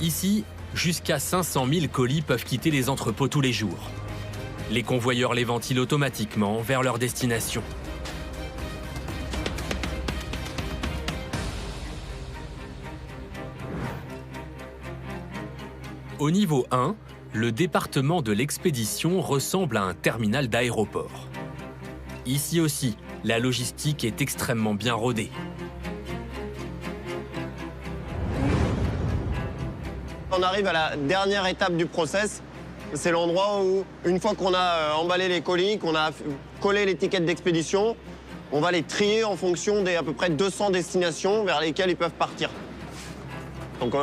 Ici, jusqu'à 500 000 colis peuvent quitter les entrepôts tous les jours. Les convoyeurs les ventilent automatiquement vers leur destination. Au niveau 1, le département de l'expédition ressemble à un terminal d'aéroport. Ici aussi, la logistique est extrêmement bien rodée. On arrive à la dernière étape du process. C'est l'endroit où, une fois qu'on a emballé les colis, qu'on a collé l'étiquette d'expédition, on va les trier en fonction des à peu près 200 destinations vers lesquelles ils peuvent partir. Donc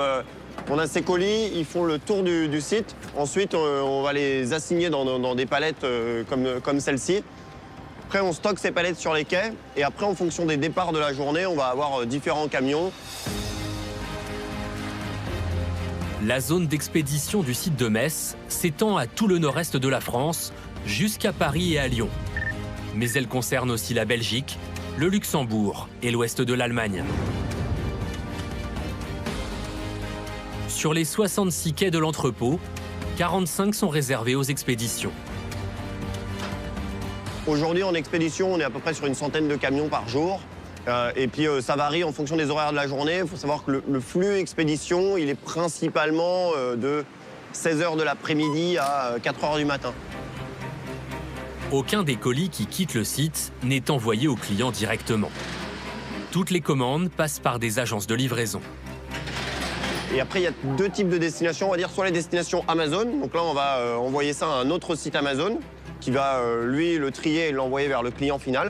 on a ces colis, ils font le tour du site. Ensuite, on va les assigner dans des palettes comme celle-ci. Après, on stocke ces palettes sur les quais. Et après, en fonction des départs de la journée, on va avoir différents camions. La zone d'expédition du site de Metz s'étend à tout le nord-est de la France, jusqu'à Paris et à Lyon. Mais elle concerne aussi la Belgique, le Luxembourg et l'ouest de l'Allemagne. Sur les 66 quais de l'entrepôt, 45 sont réservés aux expéditions. Aujourd'hui, en expédition, on est à peu près sur une centaine de camions par jour. Et puis, ça varie en fonction des horaires de la journée. Il faut savoir que le flux expédition, il est principalement de 16 h de l'après-midi à 4 h du matin. Aucun des colis qui quittent le site n'est envoyé au client directement. Toutes les commandes passent par des agences de livraison. Et après, il y a deux types de destinations. On va dire soit les destinations Amazon. Donc là, on va envoyer ça à un autre site Amazon qui va, lui, le trier et l'envoyer vers le client final.